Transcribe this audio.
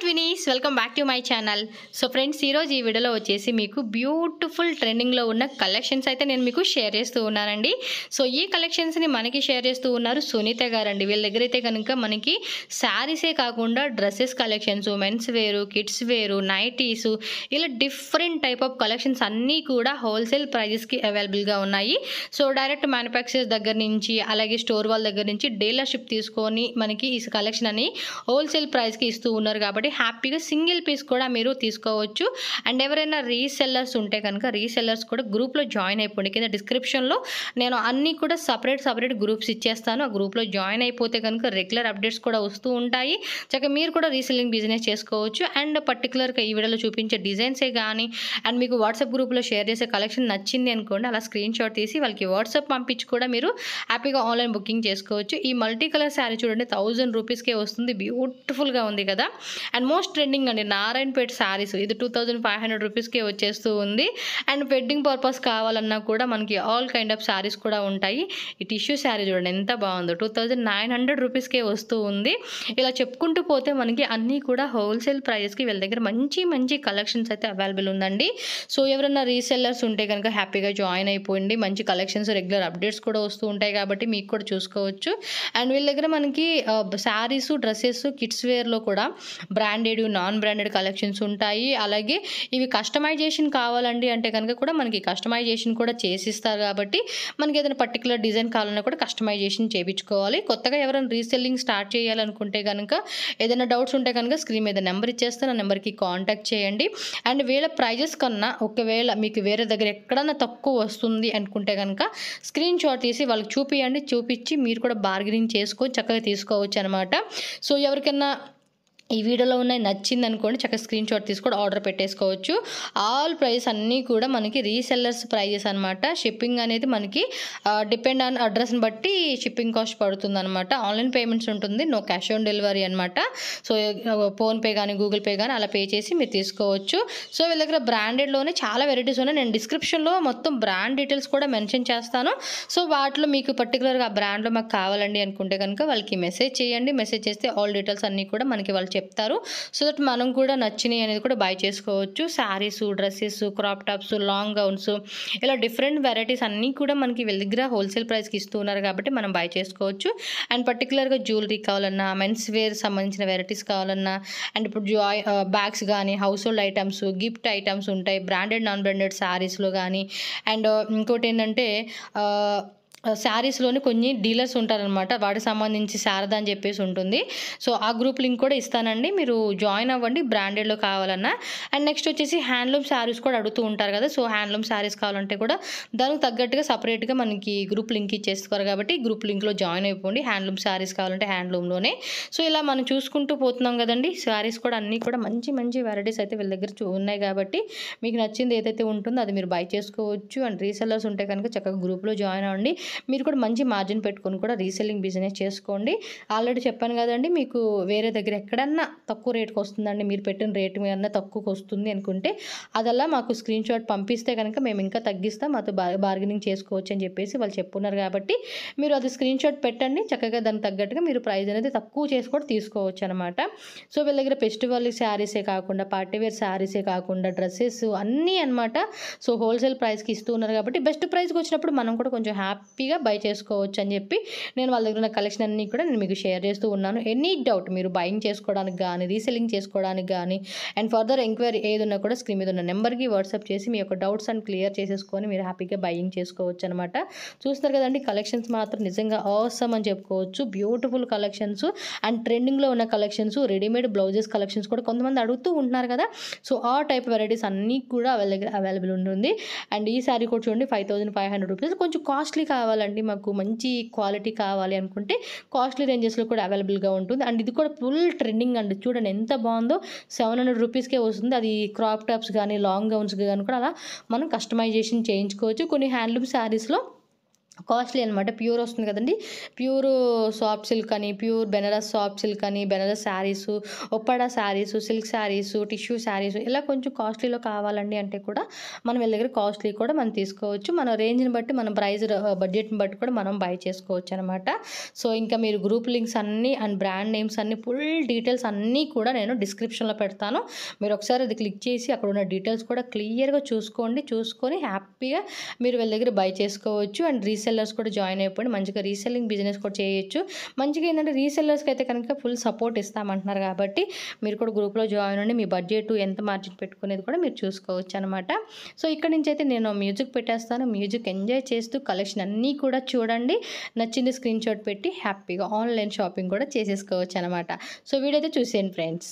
Twinnies welcome back to my channel. So friends, ఈరోజు ఈ వీడియోలో వచ్చేసి మీకు బ్యూటిఫుల్ ట్రెండింగ్లో ఉన్న కలెక్షన్స్ అయితే నేను మీకు షేర్ చేస్తూ ఉన్నానండి. సో ఈ కలెక్షన్స్ని మనకి షేర్ చేస్తూ ఉన్నారు సునీత గారండి. వీళ్ళ దగ్గర అయితే కనుక మనకి శారీసే కాకుండా డ్రెస్సెస్ కలెక్షన్స్, మెన్స్ వేరు, కిడ్స్ వేరు, నైటీస్, ఇలా డిఫరెంట్ టైప్ ఆఫ్ కలెక్షన్స్ అన్నీ కూడా హోల్సేల్ ప్రైజెస్కి అవైలబుల్గా ఉన్నాయి. సో డైరెక్ట్ మ్యానుఫ్యాక్చరర్స్ దగ్గర నుంచి అలాగే స్టోర్ వాళ్ళ దగ్గర నుంచి డీలర్షిప్ తీసుకొని మనకి ఈ కలెక్షన్ అని హోల్సేల్ ప్రైస్కి ఇస్తూ ఉన్నారు కాబట్టి హ్యాపీగా సింగిల్ పీస్ కూడా మీరు తీసుకోవచ్చు. అండ్ ఎవరైనా రీసెల్లర్స్ ఉంటే కనుక రీసెల్లర్స్ కూడా గ్రూప్లో జాయిన్ అయిపోండి. కింద డిస్క్రిప్షన్లో నేను అన్నీ కూడా సపరేట్ గ్రూప్స్ ఇచ్చేస్తాను. ఆ గ్రూప్లో జాయిన్ అయిపోతే కనుక రెగ్యులర్ అప్డేట్స్ కూడా వస్తూ ఉంటాయి. చక్కగా మీరు కూడా రీసెల్లింగ్ బిజినెస్ చేసుకోవచ్చు. అండ్ పర్టికులర్గా ఈ వీడియోలో చూపించే డిజైన్సే కానీ అండ్ మీకు వాట్సాప్ గ్రూప్లో షేర్ చేసే కలెక్షన్ నచ్చింది అనుకోండి, అలా స్క్రీన్ షాట్ తీసి వాళ్ళకి వాట్సాప్ పంపించి కూడా మీరు హ్యాపీగా ఆన్లైన్ బుకింగ్ చేసుకోవచ్చు. ఈ మల్టీ కలర్ శారీ చూడండి, 1000 రూపీస్కే వస్తుంది. బ్యూటిఫుల్గా ఉంది కదా. అండ్ మోస్ట్ ట్రెండింగ్ అండి నారాయణపేట శారీస్, ఇది 2500 రూపీస్కే వచ్చేస్తూ ఉంది. అండ్ వెడ్డింగ్ పర్పస్ కావాలన్నా కూడా మనకి ఆల్ కైండ్ ఆఫ్ శారీస్ కూడా ఉంటాయి. ఈ టిష్యూ శారీ చూడండి ఎంత బాగుందో, 2900 రూపీస్కే వస్తూ ఉంది. ఇలా చెప్పుకుంటూ పోతే మనకి అన్నీ కూడా హోల్సేల్ ప్రైజెస్కి వీళ్ళ దగ్గర మంచి కలెక్షన్స్ అయితే అవైలబుల్ ఉందండి. సో ఎవరైనా రీసెల్లర్స్ ఉంటే కనుక హ్యాపీగా జాయిన్ అయిపోయింది. మంచి కలెక్షన్స్, రెగ్యులర్ అప్డేట్స్ కూడా వస్తూ ఉంటాయి కాబట్టి మీకు కూడా చూసుకోవచ్చు. అండ్ వీళ్ళ దగ్గర మనకి శారీస్, డ్రెస్సెస్, కిడ్స్ వేర్లో కూడా బ్రాండెడ్, నాన్ బ్రాండెడ్ కలెక్షన్స్ ఉంటాయి. అలాగే ఇవి కస్టమైజేషన్ కావాలండి అంటే కనుక కూడా మనకి కస్టమైజేషన్ కూడా చేసిస్తారు కాబట్టి మనకి ఏదైనా పర్టికులర్ డిజైన్ కావాలన్నా కూడా కస్టమైజేషన్ చేయించుకోవాలి. కొత్తగా ఎవరైనా రీసెల్లింగ్ స్టార్ట్ చేయాలనుకుంటే కనుక ఏదైనా డౌట్స్ ఉంటే కనుక స్క్రీన్ మీద నెంబర్ ఇచ్చేస్తాను, ఆ నెంబర్కి కాంటాక్ట్ చేయండి. అండ్ వీళ్ళ ప్రైజెస్ కన్నా ఒకవేళ మీకు వేరే దగ్గర ఎక్కడన్నా తక్కువ వస్తుంది అనుకుంటే కనుక స్క్రీన్ షాట్ తీసి వాళ్ళకి చూపించి మీరు కూడా బార్గెనింగ్ చేసుకొని చక్కగా తీసుకోవచ్చు అనమాట. సో ఎవరికైనా ఈ వీడియోలో ఉన్నాయి నచ్చింది అనుకోండి, చక్కగా స్క్రీన్ షాట్ తీసుకొని ఆర్డర్ పెట్టేసుకోవచ్చు. ఆల్ ప్రైజెస్ అన్నీ కూడా మనకి రీసెల్లర్స్ ప్రైజెస్ అనమాట. షిప్పింగ్ అనేది మనకి డిపెండ్ ఆన్ అడ్రస్ని బట్టి షిప్పింగ్ కాస్ట్ పడుతుంది అనమాట. ఆన్లైన్ పేమెంట్స్ ఉంటుంది, నో క్యాష్ ఆన్ డెలివరీ అనమాట. సో ఫోన్పే కానీ గూగుల్ పే కానీ అలా పే చేసి మీరు తీసుకోవచ్చు. సో వీళ్ళ దగ్గర బ్రాండెడ్లోనే చాలా వెరైటీస్ ఉన్నాయి. నేను డిస్క్రిప్షన్లో మొత్తం బ్రాండ్ డీటెయిల్స్ కూడా మెన్షన్ చేస్తాను. సో వాటిలో మీకు పర్టికులర్గా ఆ బ్రాండ్లో మాకు కావాలండి అనుకుంటే కనుక వాళ్ళకి మెసేజ్ చేయండి. మెసేజ్ చేస్తే ఆల్ డీటెయిల్స్ అన్నీ కూడా మనకి వాళ్ళు చెప్తారు. సో దట్ మనం కూడా నచ్చినవి అనేది కూడా బై చేసుకోవచ్చు. Saris, dresses, crop tops, long gowns, ఇలా డిఫరెంట్ వెరైటీస్ అన్నీ కూడా మనకి వీళ్ళ దగ్గర హోల్సేల్ ప్రైస్కి ఇస్తున్నారు కాబట్టి మనం బై చేసుకోవచ్చు. అండ్ పర్టికులర్గా జ్యువెలరీ కావాలన్నా, మెన్స్ వేర్ సంబంధించిన వెరైటీస్ కావాలన్నా, అండ్ ఇప్పుడు బ్యాగ్స్ కానీ, house hold items, gift items ఉంటాయి, బ్రాండెడ్ నాన్ బ్రాండెడ్ శారీస్లో కానీ. అండ్ ఇంకోటి ఏంటంటే శారీస్లోని కొన్ని డీలర్స్ ఉంటారనమాట, వాటికి సంబంధించి శారదా అని చెప్పేసి ఉంటుంది. సో ఆ గ్రూప్ లింక్ కూడా ఇస్తానండి, మీరు జాయిన్ అవ్వండి బ్రాండెడ్లో కావాలన్నా. అండ్ నెక్స్ట్ వచ్చేసి హ్యాండ్లూమ్ శారీస్ కూడా అడుగుతూ ఉంటారు కదా. సో హ్యాండ్లూమ్ శారీస్ కావాలంటే కూడా దానికి తగ్గట్టుగా సపరేట్గా మనకి గ్రూప్ లింక్ ఇచ్చేస్తారు కాబట్టి గ్రూప్ లింక్లో జాయిన్ అయిపోండి. హ్యాండ్లూమ్ శారీస్ కావాలంటే హ్యాండ్లూమ్లోనే. సో ఇలా మనం చూసుకుంటూ పోతున్నాం కదండి. శారీస్ కూడా అన్నీ కూడా మంచి వెరైటీస్ అయితే వీళ్ళ దగ్గర ఉన్నాయి కాబట్టి మీకు నచ్చింది ఏదైతే ఉంటుందో అది మీరు బై చేసుకోవచ్చు. అండ్ రీసెల్లర్స్ ఉంటే కనుక చక్కగా గ్రూప్లో జాయిన్ అవ్వండి. మీరు కూడా మంచి మార్జిన్ పెట్టుకొని కూడా రీసెల్లింగ్ బిజినెస్ చేసుకోండి. ఆల్రెడీ చెప్పాను కదండి, మీకు వేరే దగ్గర ఎక్కడన్నా తక్కువ రేట్కి వస్తుందండి, మీరు పెట్టిన రేటు మీద తక్కువకి వస్తుంది అనుకుంటే అదల్లా మాకు స్క్రీన్ షాట్ పంపిస్తే కనుక మేము ఇంకా తగ్గిస్తాం, మాతో బార్గెనింగ్ చేసుకోవచ్చు అని చెప్పేసి వాళ్ళు చెప్పున్నారు కాబట్టి మీరు అది స్క్రీన్ షాట్ పెట్టండి. చక్కగా దానికి తగ్గట్టుగా మీరు ప్రైస్ అనేది తక్కువ చేసి కూడా తీసుకోవచ్చు అనమాట. సో వీళ్ళ దగ్గర ఫెస్టివల్ శారీసే కాకుండా, పార్టీవేర్ శారీసే కాకుండా డ్రెస్సెస్ అన్నీ అనమాట. సో హోల్సేల్ ప్రైస్కి ఇస్తూ ఉన్నారు కాబట్టి బెస్ట్ ప్రైస్కి వచ్చినప్పుడు మనం కూడా కొంచెం హ్యాపీగా బై చేసుకోవచ్చు అని చెప్పి నేను వాళ్ళ దగ్గర ఉన్న కలెక్షన్ అన్నీ కూడా నేను మీకు షేర్ చేస్తూ ఉన్నాను. ఎనీ డౌట్ మీరు బయింగ్ చేసుకోవడానికి కానీ, రీసెల్లింగ్ చేసుకోవడానికి కానీ, అండ్ ఫర్దర్ ఎంక్వైరీ ఏది ఉన్నా కూడా స్క్రీన్ మీద ఉన్న నెంబర్కి వాట్సాప్ చేసి మీ యొక్క డౌట్స్ అని క్లియర్ చేసేసుకొని మీరు హ్యాపీగా బయింగ్ చేసుకోవచ్చు అనమాట. చూస్తారు కదండి, కలెక్షన్స్ మాత్రం నిజంగా ఆసమ్ అని చెప్పుకోవచ్చు. బ్యూటిఫుల్ కలెక్షన్స్ అండ్ ట్రెండింగ్లో ఉన్న కలెక్షన్స్, రెడీమేడ్ బ్లౌజెస్ కలెక్షన్స్ కూడా కొంతమంది అడుగుతూ ఉంటున్నారు కదా. సో ఆ టైప్ వెరైటీస్ అన్నీ కూడా వాళ్ళ దగ్గర అవైలబుల్ ఉంటుంది. అండ్ ఈ శారీ కూడా చూడండి 5500 రూపీస్. కొంచెం కాస్ట్లీ కావాలండి, మాకు మంచి క్వాలిటీ కావాలి అనుకుంటే కాస్ట్లీ రేంజెస్లో కూడా అవైలబుల్గా ఉంటుంది. అండ్ ఇది కూడా ఫుల్ ట్రెండింగ్ అండి, చూడండి ఎంత బాగుందో, 700 రూపీస్కే వస్తుంది. అది క్రాప్ టాప్స్ కానీ, లాంగ్ గౌన్స్ కానీ కూడా అలా మనం కస్టమైజేషన్ చేయించుకోవచ్చు. కొన్ని హ్యాండ్లూమ్ శారీస్లో కాస్ట్లీ అనమాట. ప్యూర్ వస్తుంది కదండి, ప్యూర్ సాఫ్ట్ సిల్క్ అని, ప్యూర్ బెనారస్ సాఫ్ట్ సిల్క్ అని, బెనారస్ శారీసు, ఒప్పడా శారీసు, సిల్క్ శారీసు, టిష్యూ శారీసు, ఇలా కొంచెం కాస్ట్లీలో కావాలండి అంటే కూడా మనం వీళ్ళ దగ్గర కాస్ట్లీ కూడా మనం తీసుకోవచ్చు. మన రేంజ్ని బట్టి మనం ప్రైస్ బడ్జెట్ని బట్టి కూడా మనం బై చేసుకోవచ్చు అనమాట. సో ఇంకా మీరు గ్రూప్ లింక్స్ అన్నీ అండ్ బ్రాండ్ నేమ్స్ అన్నీ ఫుల్ డీటెయిల్స్ అన్నీ కూడా నేను డిస్క్రిప్షన్లో పెడతాను. మీరు ఒకసారి అది క్లిక్ చేసి అక్కడ ఉన్న డీటెయిల్స్ కూడా క్లియర్గా చూసుకొని హ్యాపీగా మీరు వీళ్ళ దగ్గర బై చేసుకోవచ్చు. అండ్ రీసెల్లర్స్ కూడా జాయిన్ అయిపోయి మంచిగా రీసెల్లింగ్ బిజినెస్ కూడా చేయొచ్చు. మంచిగా ఏంటంటే రీసెల్లర్స్కి అయితే కనుక ఫుల్ సపోర్ట్ ఇస్తామంటున్నారు కాబట్టి మీరు కూడా గ్రూప్లో జాయిన్ అవ్వండి. మీ బడ్జెట్ ఎంత మార్జిన్ పెట్టుకునేది కూడా మీరు చూసుకోవచ్చు అనమాట. సో ఇక్కడ నుంచి అయితే నేను మ్యూజిక్ పెట్టేస్తాను. మ్యూజిక్ ఎంజాయ్ చేస్తూ కలెక్షన్ అన్నీ కూడా చూడండి. నచ్చింది స్క్రీన్ షాట్ పెట్టి హ్యాపీగా ఆన్లైన్ షాపింగ్ కూడా చేసేసుకోవచ్చు అనమాట. సో వీడియో అయితే చూసేయండి ఫ్రెండ్స్.